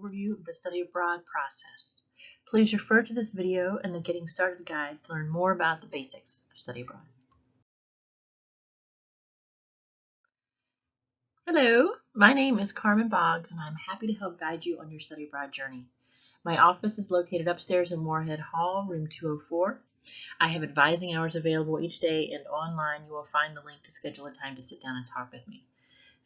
overview of the study abroad process. Please refer to this video and the Getting Started guide to learn more about the basics of study abroad. Hello, my name is Carmen Boggs, and I'm happy to help guide you on your study abroad journey. My office is located upstairs in Moorhead Hall, room 204. I have advising hours available each day, and online you will find the link to schedule a time to sit down and talk with me.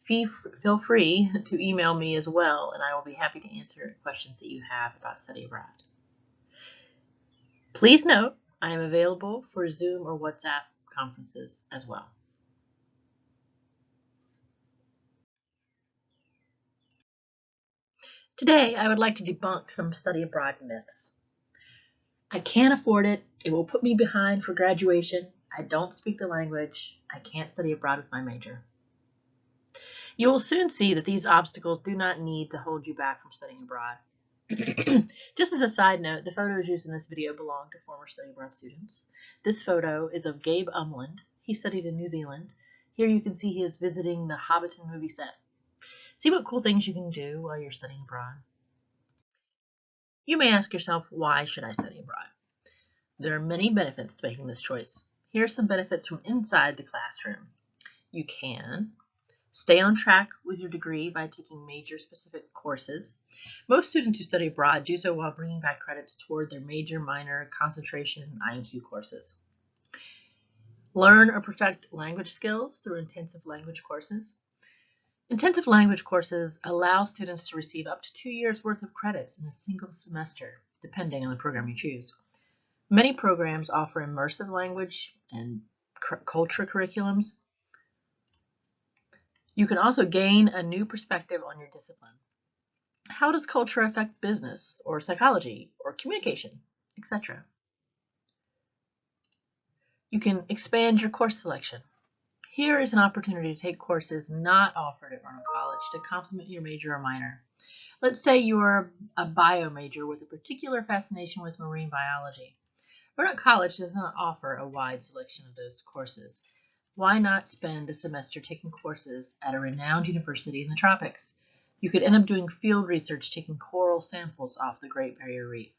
Feel free to email me as well, and I will be happy to answer questions that you have about study abroad. Please note, I am available for Zoom or WhatsApp conferences as well. Today, I would like to debunk some study abroad myths. I can't afford it. It will put me behind for graduation. I don't speak the language. I can't study abroad with my major. You will soon see that these obstacles do not need to hold you back from studying abroad. Just as a side note, the photos used in this video belong to former study abroad students. This photo is of Gabe Umland. He studied in New Zealand. Here you can see he is visiting the Hobbiton movie set. See what cool things you can do while you're studying abroad. You may ask yourself, why should I study abroad? There are many benefits to making this choice. Here are some benefits from inside the classroom. You can stay on track with your degree by taking major-specific courses. Most students who study abroad do so while bringing back credits toward their major, minor, concentration, and INQ courses. Learn or perfect language skills through intensive language courses. Intensive language courses allow students to receive up to 2 years' worth of credits in a single semester, depending on the program you choose. Many programs offer immersive language and culture curriculums. You can also gain a new perspective on your discipline. How does culture affect business or psychology or communication, etc.? You can expand your course selection. Here is an opportunity to take courses not offered at Roanoke College to complement your major or minor. Let's say you are a bio major with a particular fascination with marine biology. Roanoke College does not offer a wide selection of those courses. Why not spend a semester taking courses at a renowned university in the tropics? You could end up doing field research taking coral samples off the Great Barrier Reef.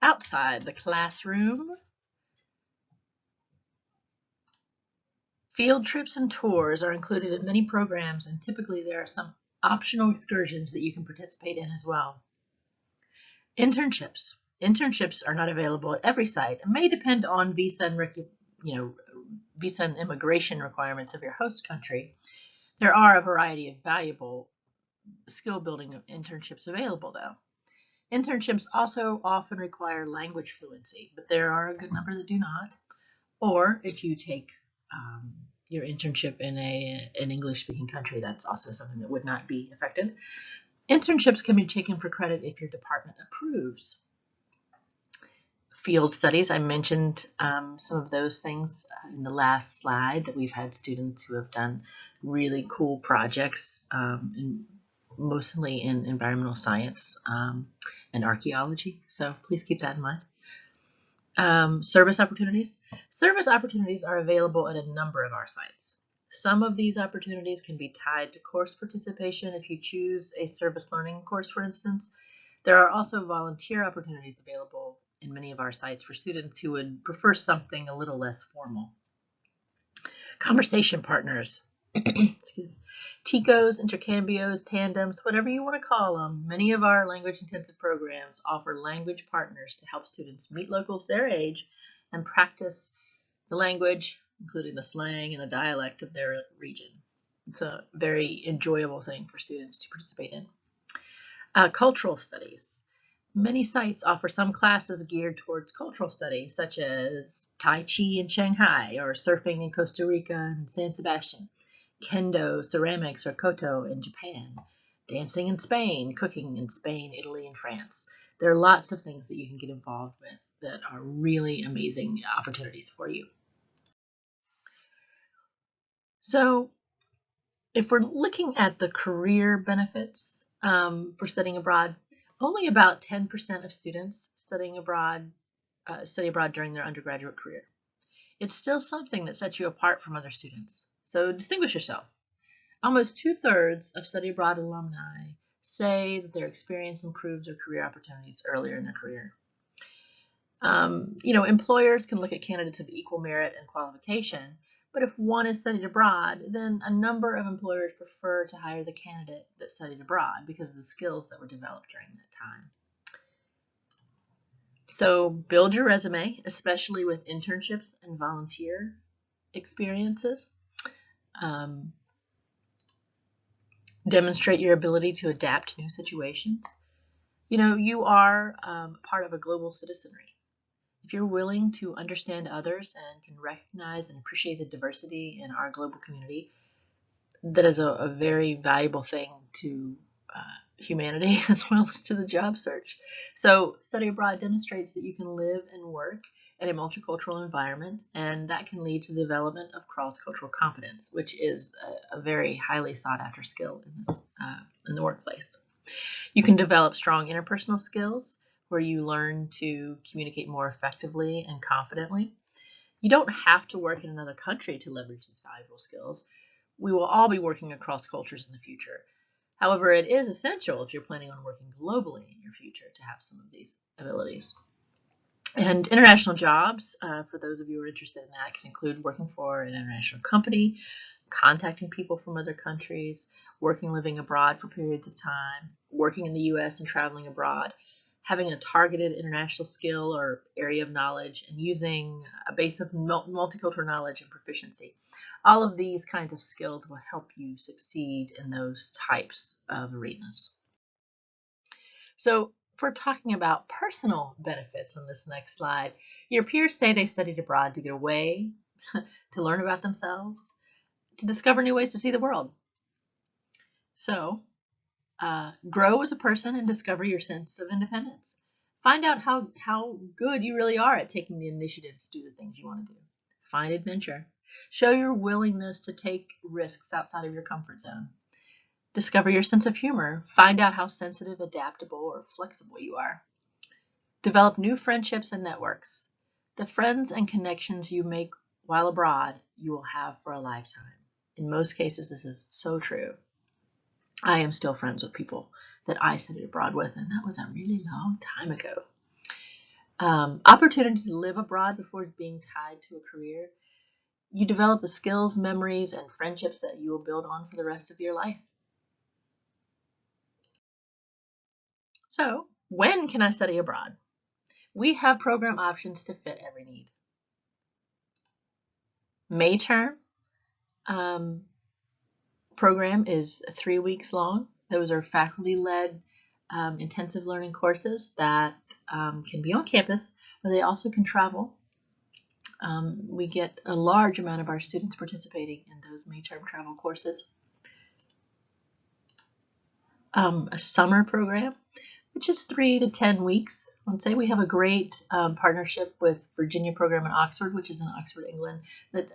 Outside the classroom, field trips and tours are included in many programs, and typically there are some optional excursions that you can participate in as well. Internships. Internships are not available at every site and may depend on visa and immigration requirements of your host country. There are a variety of valuable skill-building internships available, though. Internships also often require language fluency, but there are a good number that do not. Or if you take your internship in an English-speaking country, that's also something that would not be affected. Internships can be taken for credit if your department approves. Field studies, I mentioned some of those things in the last slide, that we've had students who have done really cool projects, mostly in environmental science and archaeology. So please keep that in mind. Service opportunities. Service opportunities are available at a number of our sites. Some of these opportunities can be tied to course participation if you choose a service learning course, for instance. There are also volunteer opportunities available in many of our sites for students who would prefer something a little less formal. Conversation partners. TICOs, intercambios, tandems, whatever you want to call them. Many of our language-intensive programs offer language partners to help students meet locals their age and practice the language, including the slang and the dialect of their region. It's a very enjoyable thing for students to participate in. Cultural studies. Many sites offer some classes geared towards cultural studies, such as Tai Chi in Shanghai or surfing in Costa Rica and San Sebastian, kendo, ceramics, or koto in Japan, dancing in Spain, cooking in Spain, Italy, and France. There are lots of things that you can get involved with that are really amazing opportunities for you. So if we're looking at the career benefits for studying abroad, only about 10% of students study abroad during their undergraduate career. It's still something that sets you apart from other students. So distinguish yourself. Almost 2/3 of study abroad alumni say that their experience improves their career opportunities earlier in their career. Employers can look at candidates of equal merit and qualification, but if one is studied abroad, then a number of employers prefer to hire the candidate that studied abroad because of the skills that were developed during that time. So build your resume, especially with internships and volunteer experiences. Demonstrate your ability to adapt to new situations. You are part of a global citizenry. If you're willing to understand others and can recognize and appreciate the diversity in our global community, that is a very valuable thing to humanity as well as to the job search. So study abroad demonstrates that you can live and work in a multicultural environment, and that can lead to the development of cross-cultural competence, which is a very highly sought after skill in the workplace. You can develop strong interpersonal skills where you learn to communicate more effectively and confidently. You don't have to work in another country to leverage these valuable skills. We will all be working across cultures in the future. However, it is essential if you're planning on working globally in your future to have some of these abilities. And international jobs, for those of you who are interested in that, can include working for an international company, contacting people from other countries, working, living abroad for periods of time, working in the U.S. and traveling abroad, having a targeted international skill or area of knowledge, and using a base of multicultural knowledge and proficiency. All of these kinds of skills will help you succeed in those types of arenas. So if we're talking about personal benefits on this next slide, your peers say they studied abroad to get away, to learn about themselves, to discover new ways to see the world. So grow as a person and discover your sense of independence. Find out how good you really are at taking the initiative to do the things you want to do. Find adventure. Show your willingness to take risks outside of your comfort zone. Discover your sense of humor. Find out how sensitive, adaptable, or flexible you are. Develop new friendships and networks. The friends and connections you make while abroad, you will have for a lifetime. In most cases, this is so true. I am still friends with people that I studied abroad with, and that was a really long time ago. Opportunity to live abroad before being tied to a career. You develop the skills, memories, and friendships that you will build on for the rest of your life. So, when can I study abroad? We have program options to fit every need. May term program is 3 weeks long. Those are faculty-led intensive learning courses that can be on campus, but they also can travel. We get a large amount of our students participating in those May term travel courses. A summer program, which is 3 to 10 weeks. Let's say we have a great partnership with Virginia program in Oxford, which is in Oxford, England, that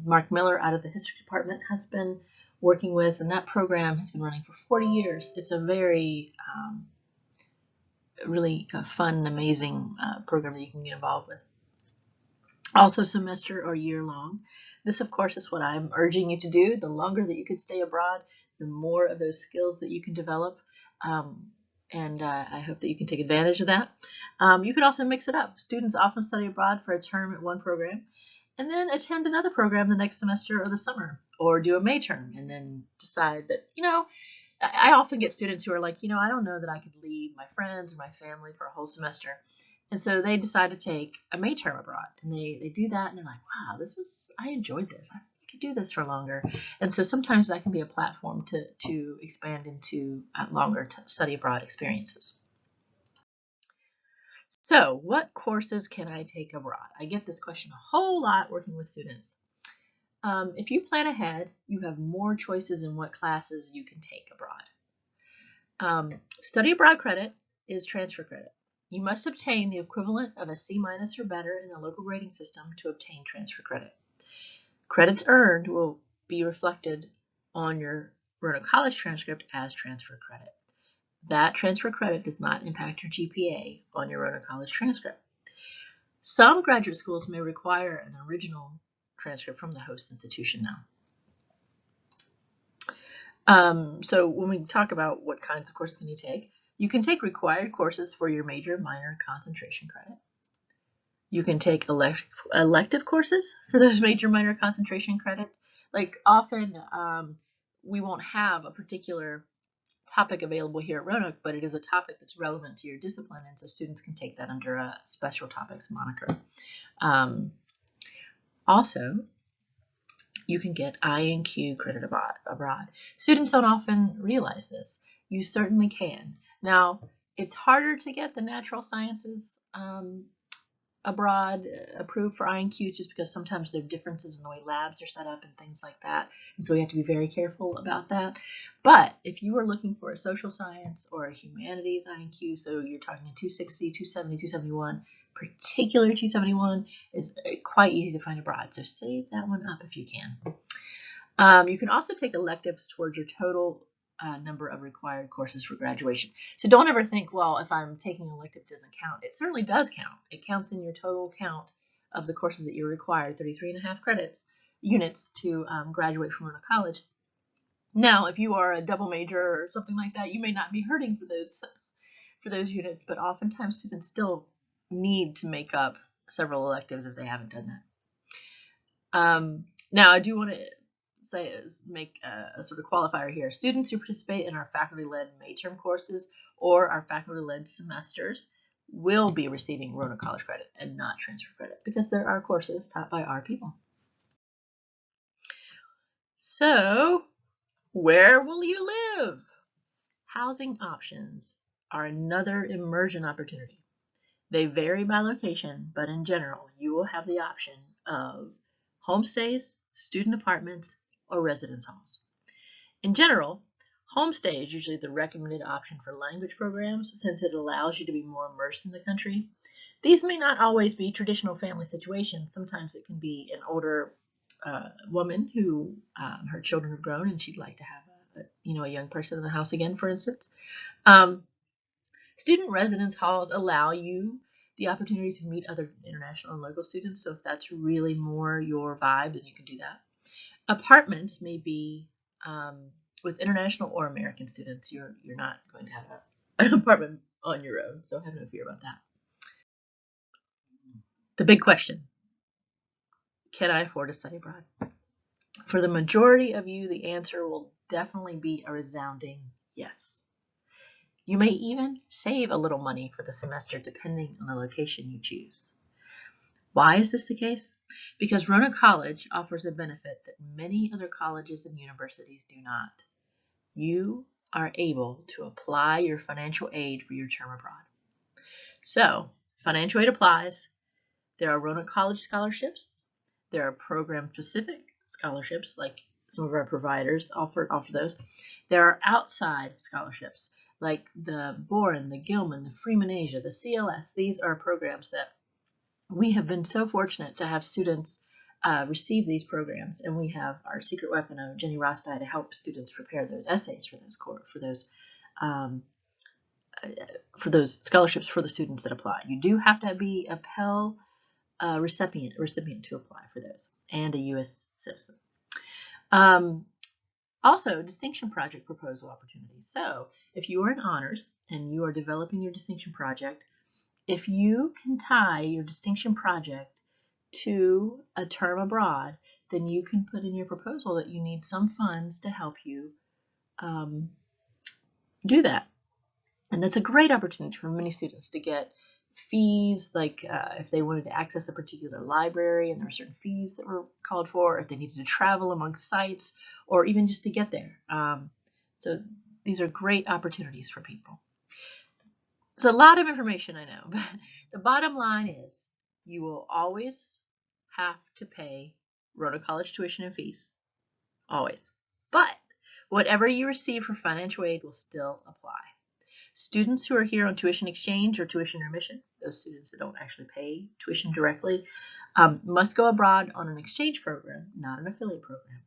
Mark Miller out of the history department has been working with, and that program has been running for 40 years. It's a very really fun and amazing program that you can get involved with. Also semester or year long. This, of course, is what I'm urging you to do. The longer that you could stay abroad, the more of those skills that you can develop. And I hope that you can take advantage of that. You can also mix it up. Students often study abroad for a term at one program and then attend another program the next semester or the summer, or do a May term and then decide that, I often get students who are like, I don't know that I could leave my friends or my family for a whole semester. And so they decide to take a May term abroad, and they do that, and they're like, wow, I enjoyed this. I could do this for longer. And so sometimes that can be a platform to expand into longer study abroad experiences. So what courses can I take abroad? I get this question a whole lot working with students. If you plan ahead, you have more choices in what classes you can take abroad. Study abroad credit is transfer credit. You must obtain the equivalent of a C- or better in the local grading system to obtain transfer credit. Credits earned will be reflected on your Roanoke College transcript as transfer credit. That transfer credit does not impact your GPA on your Roanoke College transcript. Some graduate schools may require an original transcript from the host institution, though. So when we talk about what kinds of courses can you can take required courses for your major, minor, concentration credit. You can take elective courses for those major, minor, concentration credits. Like often we won't have a particular topic available here at Roanoke, but it is a topic that's relevant to your discipline, and so students can take that under a special topics moniker. Also, you can get INQ credit abroad. Students don't often realize this. You certainly can. Now, it's harder to get the natural sciences abroad approved for INQs just because sometimes there are differences in the way labs are set up and things like that. And so we have to be very careful about that. But if you are looking for a social science or a humanities INQ, so you're talking a 260, 270, 271, particular 271 is quite easy to find abroad. So save that one up if you can. You can also take electives towards your total number of required courses for graduation. So don't ever think, well, if I'm taking an elective, it doesn't count. It certainly does count. It counts in your total count of the courses that you require, 33.5 units to graduate from Roanoke College. Now, if you are a double major or something like that, you may not be hurting for those units, but oftentimes students still need to make up several electives if they haven't done that. Now, I do want to make a sort of qualifier here. Students who participate in our faculty-led May-term courses or our faculty-led semesters will be receiving Roanoke College credit and not transfer credit because there are courses taught by our people. So, where will you live? Housing options are another immersion opportunity. They vary by location, but in general, you will have the option of homestays, student apartments, or residence halls. In general, homestay is usually the recommended option for language programs since it allows you to be more immersed in the country. These may not always be traditional family situations. Sometimes it can be an older woman who her children have grown and she'd like to have a young person in the house again, for instance. Student residence halls allow you the opportunity to meet other international and local students. So if that's really more your vibe, then you can do that. Apartments may be with international or American students. You're not going to have an apartment on your own, so have no fear about that. The big question: can I afford to study abroad? For the majority of you, the answer will definitely be a resounding yes. You may even save a little money for the semester depending on the location you choose. Why is this the case? Because Roanoke College offers a benefit that many other colleges and universities do not. You are able to apply your financial aid for your term abroad. So, financial aid applies. There are Roanoke College scholarships. There are program-specific scholarships, like some of our providers offer those. There are outside scholarships, like the Boren, the Gilman, the Freeman Asia, the CLS. These are programs that we have been so fortunate to have students receive these programs, and we have our secret weapon of Jenny Rostai to help students prepare those essays for those scholarships for the students that apply. You do have to be a Pell recipient to apply for those, and a U.S. citizen. Also, distinction project proposal opportunities. So, if you are in honors and you are developing your distinction project, if you can tie your distinction project to a term abroad, then you can put in your proposal that you need some funds to help you do that. And that's a great opportunity for many students to get fees, like if they wanted to access a particular library and there were certain fees that were called for, if they needed to travel among sites, or even just to get there. So these are great opportunities for people. It's a lot of information, I know, but the bottom line is you will always have to pay Roanoke College tuition and fees. Always. But whatever you receive for financial aid will still apply. Students who are here on tuition exchange or tuition remission, those students that don't actually pay tuition directly, must go abroad on an exchange program, not an affiliate program.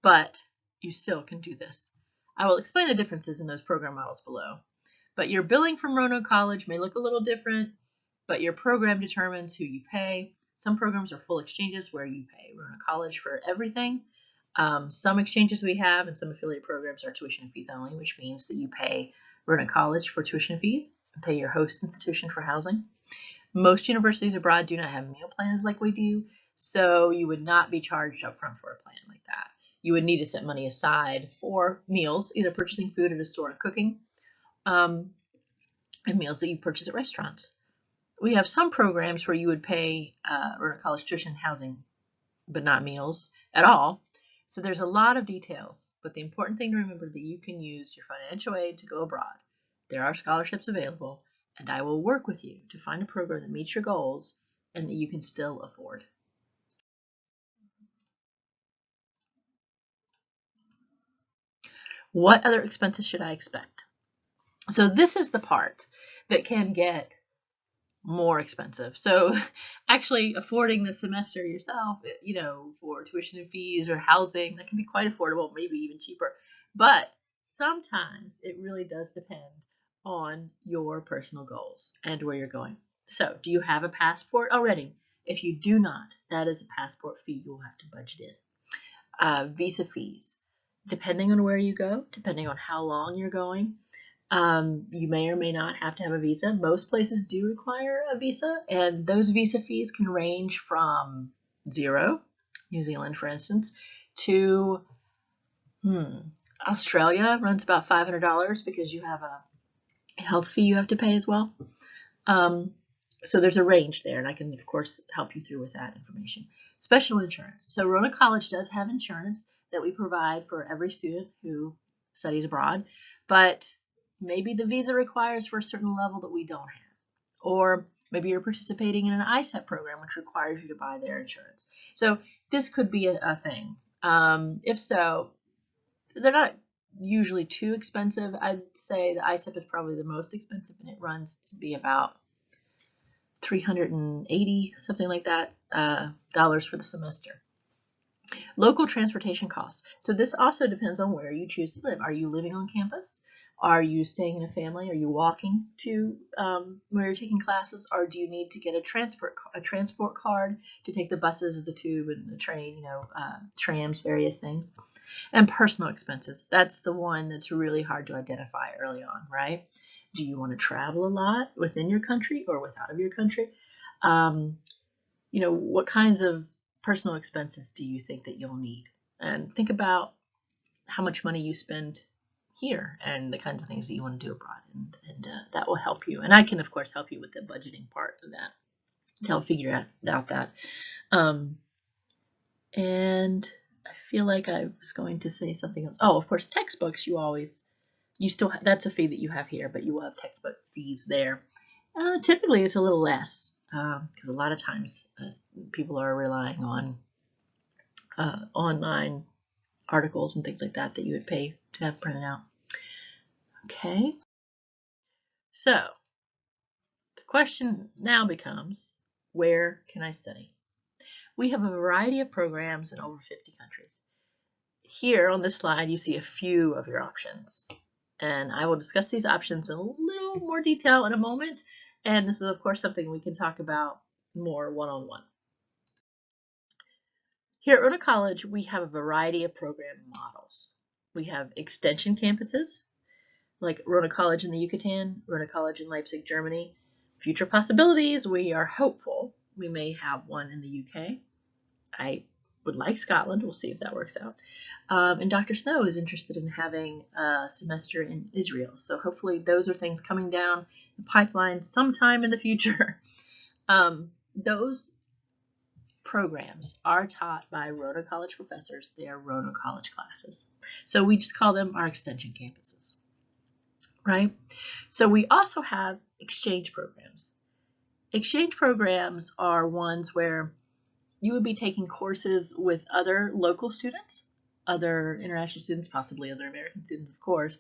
But you still can do this. I will explain the differences in those program models below. But your billing from Roanoke College may look a little different, but your program determines who you pay. Some programs are full exchanges where you pay Roanoke College for everything. Some exchanges we have and some affiliate programs are tuition and fees only, which means that you pay Roanoke College for tuition and fees and pay your host institution for housing. Most universities abroad do not have meal plans like we do, so you would not be charged upfront for a plan like that. You would need to set money aside for meals, either purchasing food at a store and cooking, and meals that you purchase at restaurants. We have some programs where you would pay Roanoke College tuition and housing, but not meals at all. So there's a lot of details, but the important thing to remember is that you can use your financial aid to go abroad. There are scholarships available, and I will work with you to find a program that meets your goals and that you can still afford. What other expenses should I expect? So this is the part that can get more expensive. So actually affording the semester yourself, for tuition and fees or housing, that can be quite affordable, maybe even cheaper. But sometimes it really does depend on your personal goals and where you're going. So do you have a passport already? If you do not, that is a passport fee you'll have to budget in. Visa fees, depending on where you go, depending on how long you're going. You may or may not have to have a visa. Most places do require a visa, and those visa fees can range from $0, New Zealand, for instance, to Australia runs about $500 because you have a health fee you have to pay as well. So there's a range there, and I can, of course, help you through with that information. Special insurance. So Roanoke College does have insurance that we provide for every student who studies abroad, but maybe the visa requires for a certain level that we don't have. Or maybe you're participating in an ISEP program, which requires you to buy their insurance. So this could be a thing. If so, they're not usually too expensive. I'd say the ISEP is probably the most expensive, and it runs to be about $380, something like that, dollars for the semester. Local transportation costs. So this also depends on where you choose to live. Are you living on campus? Are you staying in a family? Are you walking to where you're taking classes? Or do you need to get a transport card to take the buses, the tube, and the train, trams, various things? And personal expenses. That's the one that's really hard to identify early on, right? Do you want to travel a lot within your country or out of your country? What kinds of personal expenses do you think that you'll need? And think about how much money you spend here and the kinds of things that you want to do abroad. And that will help you. And I can, of course, help you with the budgeting part of that to help figure out that. And I feel like I was going to say something else. Oh, of course, textbooks. You still that's a fee that you have here, but you will have textbook fees there. Typically, it's a little less because a lot of times people are relying on online articles and things like that you would pay to have printed out. Okay, so the question now becomes, where can I study? We have a variety of programs in over 50 countries. Here on this slide, you see a few of your options. And I will discuss these options in a little more detail in a moment. And this is, of course, something we can talk about more one-on-one. Here at Roanoke College, we have a variety of program models. We have extension campuses, like Roanoke College in the Yucatan, Roanoke College in Leipzig, Germany. Future possibilities, we are hopeful we may have one in the UK. I would like Scotland. We'll see if that works out. And Dr. Snow is interested in having a semester in Israel. So hopefully those are things coming down the pipeline sometime in the future. Those programs are taught by Roanoke College professors. They are Roanoke College classes. So we just call them our extension campuses, right? So we also have exchange programs. Exchange programs are ones where you would be taking courses with other local students, other international students, possibly other American students, of course.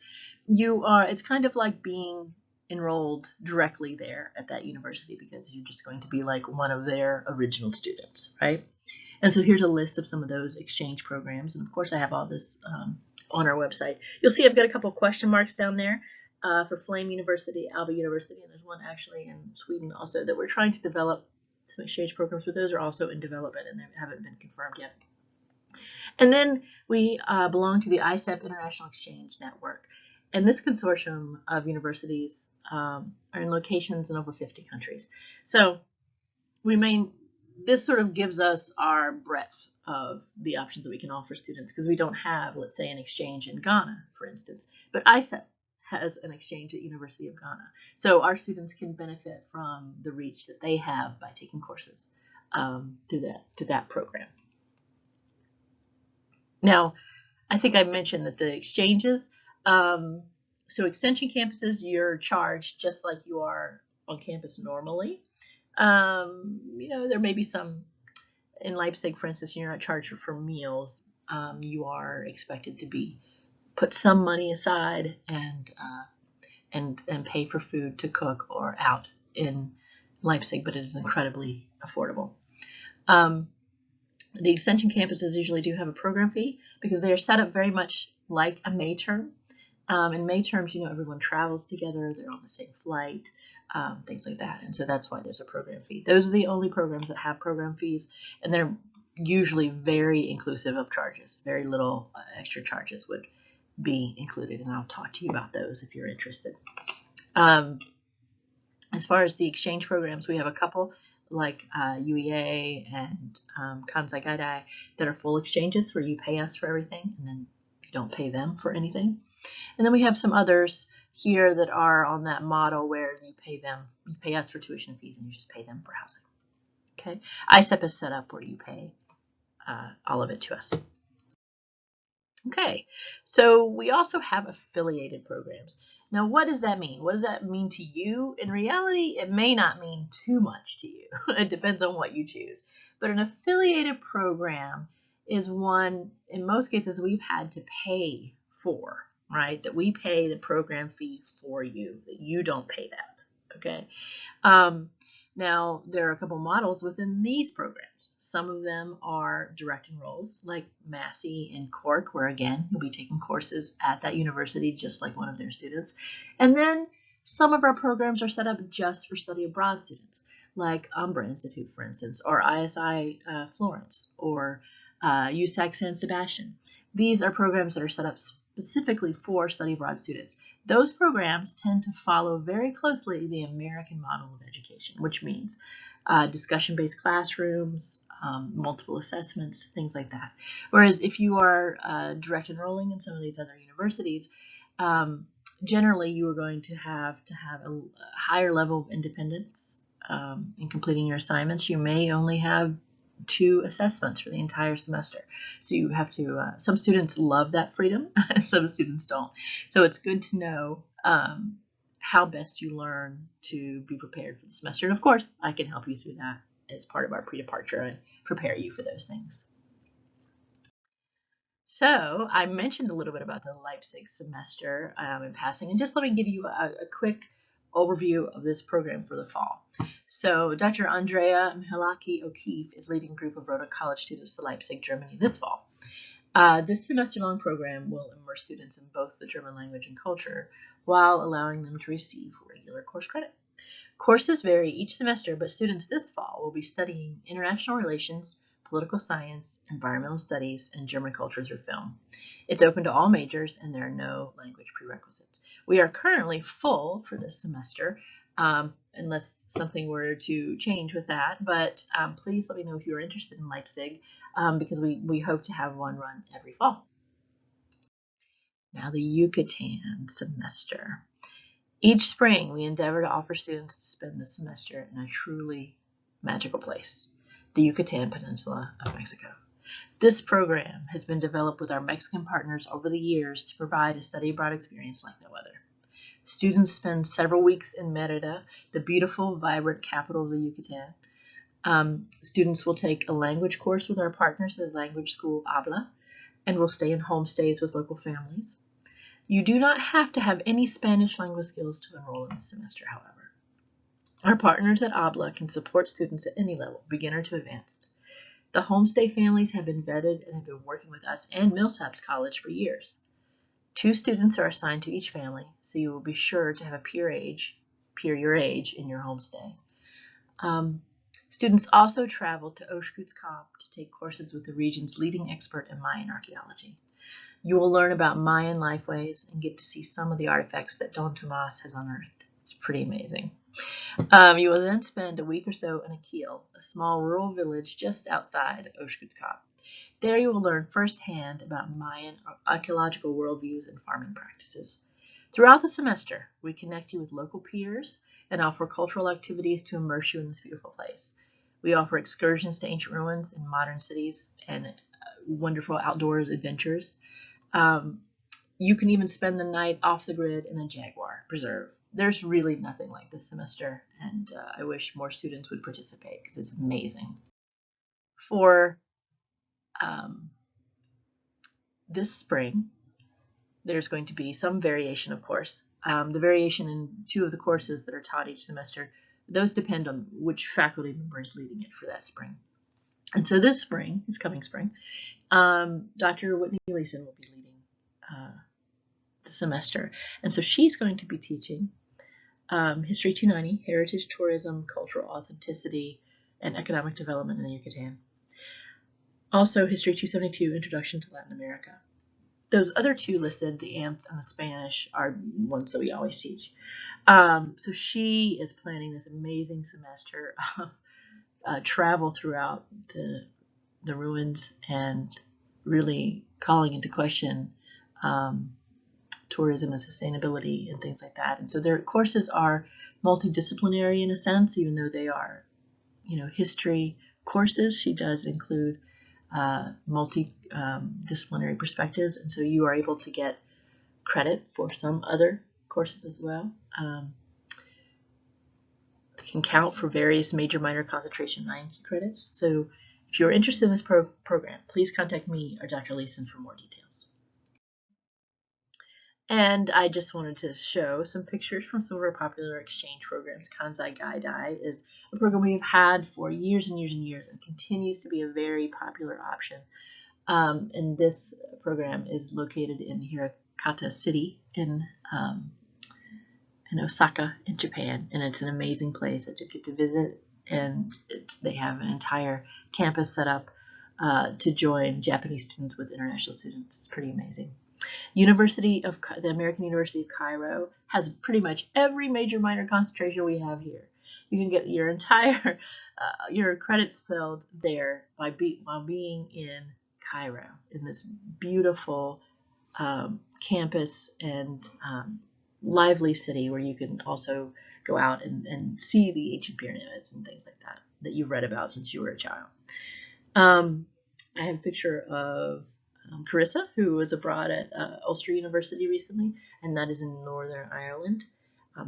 It's kind of like being enrolled directly there at that university because you're just going to be like one of their original students, right? And so here's a list of some of those exchange programs. And of course, I have all this on our website. You'll see I've got a couple of question marks down there for Flame University, Alba University, and there's one actually in Sweden also that we're trying to develop some exchange programs, but those are also in development and they haven't been confirmed yet. And then we belong to the ICEP International Exchange Network. And this consortium of universities are in locations in over 50 countries. So this sort of gives us our breadth of the options that we can offer students, because we don't have, let's say, an exchange in Ghana, for instance. But ICEP has an exchange at University of Ghana. So our students can benefit from the reach that they have by taking courses through that program. Now, I think I mentioned that the exchanges, so extension campuses, you're charged just like you are on campus normally. There may be some, in Leipzig, for instance, you're not charged for meals. You are expected to put some money aside and pay for food to cook or out in Leipzig, but it is incredibly affordable. The extension campuses usually do have a program fee because they are set up very much like a May term. In May terms, everyone travels together, they're on the same flight, things like that. And so that's why there's a program fee. Those are the only programs that have program fees, and they're usually very inclusive of charges. Very little extra charges would be included, and I'll talk to you about those if you're interested. As far as the exchange programs, we have a couple like UEA and Kansai Gaidai that are full exchanges where you pay us for everything and then you don't pay them for anything. And then we have some others here that are on that model where you pay us for tuition fees and you just pay them for housing. Okay, ICEP is set up where you pay all of it to us. Okay, so we also have affiliated programs. Now, what does that mean? What does that mean to you? In reality, it may not mean too much to you. It depends on what you choose. But an affiliated program is one, in most cases, we've had to pay for, right? That we pay the program fee for you, that you don't pay that, okay? Now, there are a couple models within these programs. Some of them are direct enrolls, like Massey and Cork, where, again, you'll be taking courses at that university just like one of their students. And then some of our programs are set up just for study abroad students, like Umbra Institute, for instance, or ISI Florence, or USAC San Sebastian. These are programs that are set up specifically for study abroad students. Those programs tend to follow very closely the American model of education, which means discussion-based classrooms, multiple assessments, things like that. Whereas if you are direct enrolling in some of these other universities, generally you are going to have a higher level of independence in completing your assignments. You may only have 2 assessments for the entire semester. So you have to, some students love that freedom and some students don't. So it's good to know how best you learn to be prepared for the semester. And of course, I can help you through that as part of our pre-departure and prepare you for those things. So I mentioned a little bit about the Leipzig semester in passing, and just let me give you a quick overview of this program for the fall. So Dr. Andrea Mihalaki O'Keefe is leading a group of Roanoke College students to Leipzig, Germany this fall. This semester-long program will immerse students in both the German language and culture while allowing them to receive regular course credit. Courses vary each semester, but students this fall will be studying international relations, political science, environmental studies, and German culture through film. It's open to all majors, and there are no language prerequisites. We are currently full for this semester, unless something were to change with that, but please let me know if you're interested in Leipzig, because we hope to have one run every fall. Now, the Yucatan semester. Each spring, we endeavor to offer students to spend the semester in a truly magical place, the Yucatan Peninsula of Mexico. This program has been developed with our Mexican partners over the years to provide a study abroad experience like no other. Students spend several weeks in Merida, the beautiful, vibrant capital of the Yucatan. Students will take a language course with our partners at the language school Habla, and will stay in homestays with local families. You do not have to have any Spanish language skills to enroll in the semester, however. Our partners at Habla can support students at any level, beginner to advanced. The homestay families have been vetted and have been working with us and Millsaps College for years. 2 students are assigned to each family, so you will be sure to have a peer your age in your homestay. Students also travel to Oshkosh to take courses with the region's leading expert in Mayan archaeology. You will learn about Mayan lifeways and get to see some of the artifacts that Don Tomas has unearthed. It's pretty amazing. You will then spend a week or so in Akil, a small rural village just outside Oshkosh. There you will learn firsthand about Mayan archaeological worldviews and farming practices. Throughout the semester, we connect you with local peers and offer cultural activities to immerse you in this beautiful place. We offer excursions to ancient ruins in modern cities and wonderful outdoors adventures. You can even spend the night off the grid in a jaguar preserve. There's really nothing like this semester, and I wish more students would participate because it's amazing. For this spring, there's going to be some variation, of course. The variation in 2 of the courses that are taught each semester, those depend on which faculty member is leading it for that spring. And so this coming spring, Dr. Whitney Leeson will be leading the semester. And so she's going to be teaching History 290, Heritage, Tourism, Cultural Authenticity, and Economic Development in the Yucatan. Also, History 272, Introduction to Latin America. Those other 2 listed, the AMP and the Spanish, are ones that we always teach. So she is planning this amazing semester of travel throughout the ruins and really calling into question tourism and sustainability and things like that. And so their courses are multidisciplinary in a sense, even though they are, history courses. She does include multidisciplinary perspectives, and so you are able to get credit for some other courses as well. They can count for various major, minor, concentration, 9 key credits. So if you're interested in this program, please contact me or Dr. Leeson for more details. And I just wanted to show some pictures from some of our popular exchange programs. Kansai Gaidai is a program we have had for years and years and years and continues to be a very popular option. And this program is located in Hirakata City in Osaka in Japan. And it's an amazing place that you get to visit. And they have an entire campus set up to join Japanese students with international students. It's pretty amazing. The American University of Cairo has pretty much every major, minor concentration we have here. You can get your entire your credits filled there while being in Cairo, in this beautiful campus and lively city where you can also go out and see the ancient pyramids and things like that you've read about since you were a child. I have a picture of Carissa, who was abroad at Ulster University recently, and that is in Northern Ireland.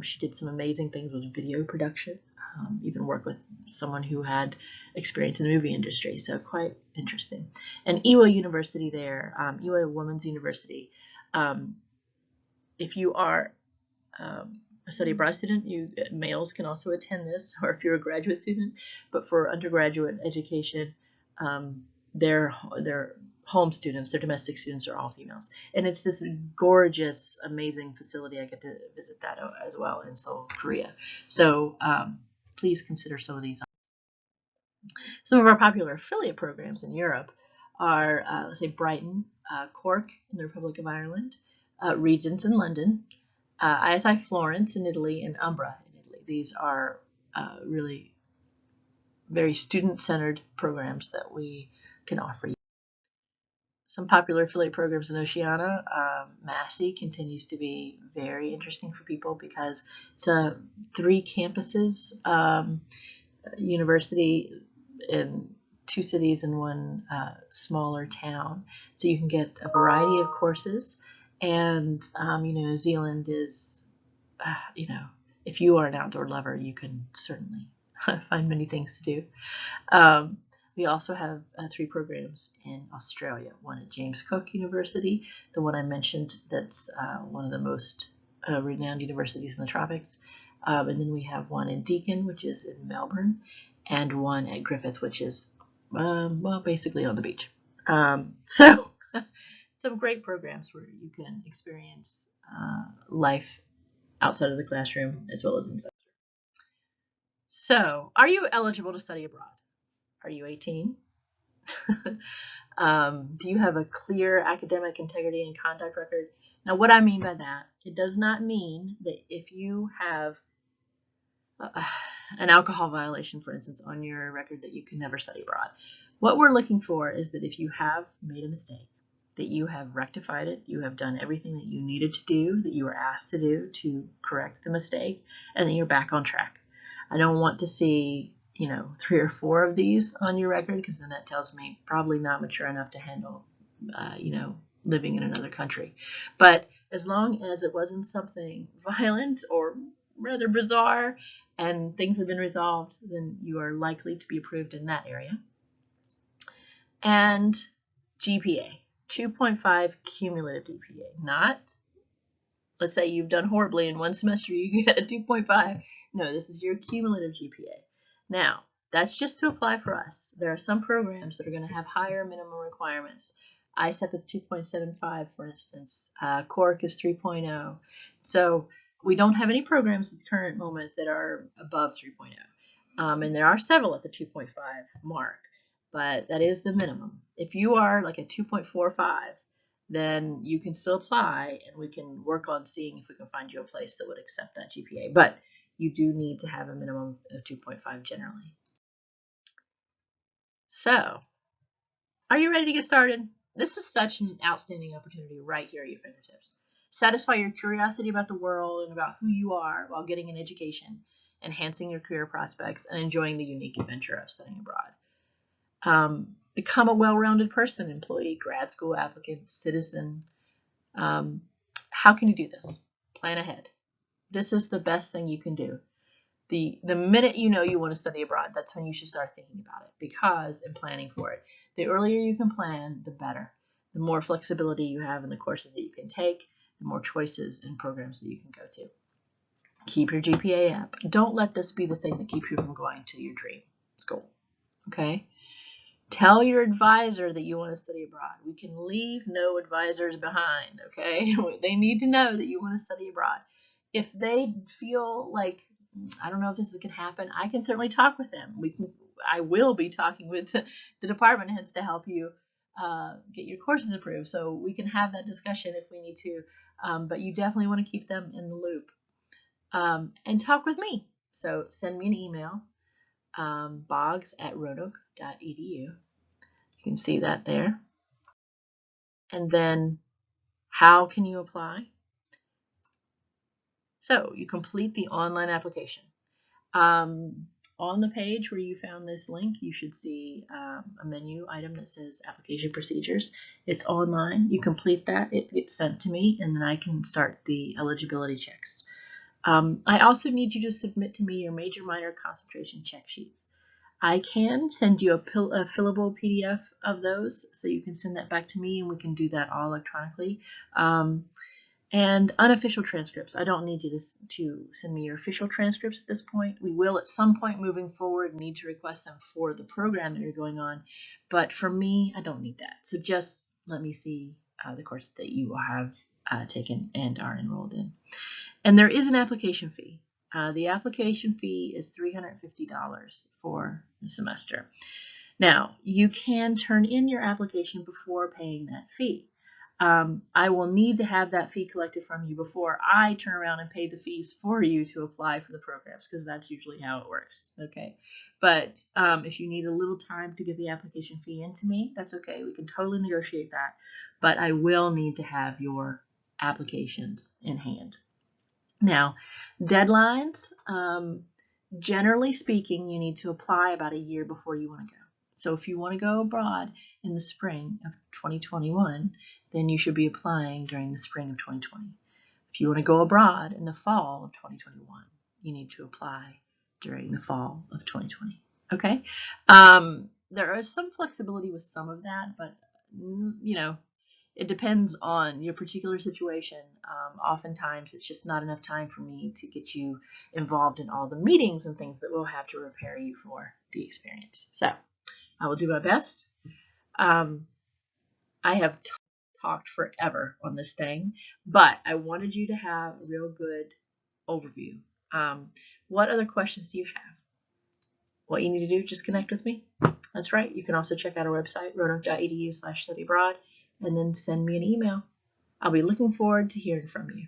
She did some amazing things with video production, even worked with someone who had experience in the movie industry, so quite interesting. And Iwa University there, Iwa Women's University. If you are a study abroad student, males can also attend this, or if you're a graduate student, but for undergraduate education, their home students, their domestic students are all females. And it's this gorgeous, amazing facility. I get to visit that as well in Seoul, Korea. So please consider some of these. Some of our popular affiliate programs in Europe are, let's say, Brighton, Cork in the Republic of Ireland, Regents in London, ISI Florence in Italy, and Umbra in Italy. These are really very student-centered programs that we can offer you. Some popular affiliate programs in Oceania. Massey continues to be very interesting for people because it's 3 campuses, university in 2 cities and 1 smaller town. So you can get a variety of courses. And, New Zealand is, if you are an outdoor lover, you can certainly find many things to do. We also have 3 programs in Australia, one at James Cook University, the one I mentioned that's one of the most renowned universities in the tropics. And then we have one in Deakin, which is in Melbourne, and one at Griffith, which is, basically on the beach. So some great programs where you can experience life outside of the classroom as well as inside. So, are you eligible to study abroad? Are you 18? Do you have a clear academic integrity and conduct record? Now, what I mean by that, it does not mean that if you have uh, an alcohol violation, for instance, on your record that you can never study abroad. What we're looking for is that if you have made a mistake, that you have rectified it, you have done everything that you needed to do, that you were asked to do to correct the mistake, and then you're back on track. I don't want to see, 3 or 4 of these on your record, because then that tells me probably not mature enough to handle, living in another country. But as long as it wasn't something violent or rather bizarre and things have been resolved, then you are likely to be approved in that area. And GPA, 2.5 cumulative GPA, not, let's say you've done horribly in one semester, you get a 2.5. No, this is your cumulative GPA. Now, that's just to apply for us. There are some programs that are going to have higher minimum requirements. ISEP is 2.75, for instance. Cork is 3.0. So we don't have any programs at the current moment that are above 3.0. And there are several at the 2.5 mark, but that is the minimum. If you are like a 2.45, then you can still apply, and we can work on seeing if we can find you a place that would accept that GPA. But you do need to have a minimum of 2.5 generally. So, are you ready to get started? This is such an outstanding opportunity right here at your fingertips. Satisfy your curiosity about the world and about who you are while getting an education, enhancing your career prospects, and enjoying the unique adventure of studying abroad. Become a well-rounded person, employee, grad school applicant, citizen. How can you do this? Plan ahead. This is the best thing you can do. The minute you know you want to study abroad, that's when you should start thinking about it, because in planning for it, the earlier you can plan, the better. The more flexibility you have in the courses that you can take, the more choices and programs that you can go to. Keep your GPA up. Don't let this be the thing that keeps you from going to your dream school. Okay? Tell your advisor that you want to study abroad. We can leave no advisors behind, okay? They need to know that you want to study abroad. If they feel like, I don't know if this can happen, I can certainly talk with them. I will be talking with the department heads to help you get your courses approved, so we can have that discussion if we need to. But you definitely want to keep them in the loop. And talk with me. So send me an email, boggs@roanoke.edu. You can see that there. And then how can you apply? So you complete the online application. On the page where you found this link, you should see a menu item that says application procedures. It's online. You complete that. It gets sent to me, and then I can start the eligibility checks. I also need you to submit to me your major, minor, concentration check sheets. I can send you a fillable PDF of those, so you can send that back to me, and we can do that all electronically. And unofficial transcripts. I don't need you to send me your official transcripts at this point. We will at some point moving forward need to request them for the program that you're going on. But for me, I don't need that. So just let me see the course that you have taken and are enrolled in. And there is an application fee. The application fee is $350 for the semester. Now, you can turn in your application before paying that fee. I will need to have that fee collected from you before I turn around and pay the fees for you to apply for the programs, because that's usually how it works. Okay, but if you need a little time to get the application fee into me, that's okay. We can totally negotiate that, but I will need to have your applications in hand. Now, deadlines, generally speaking, you need to apply about a year before you want to go. So if you want to go abroad in the spring of 2021, then you should be applying during the spring of 2020. If you want to go abroad in the fall of 2021, you need to apply during the fall of 2020. Okay? There is some flexibility with some of that, but it depends on your particular situation. Oftentimes, it's just not enough time for me to get you involved in all the meetings and things that we'll have to prepare you for the experience. So I will do my best. I have talked forever on this thing, but I wanted you to have a real good overview. What other questions do you have? What you need to do, just connect with me. That's right. You can also check out our website, roanoke.edu/studyabroad, and then send me an email. I'll be looking forward to hearing from you.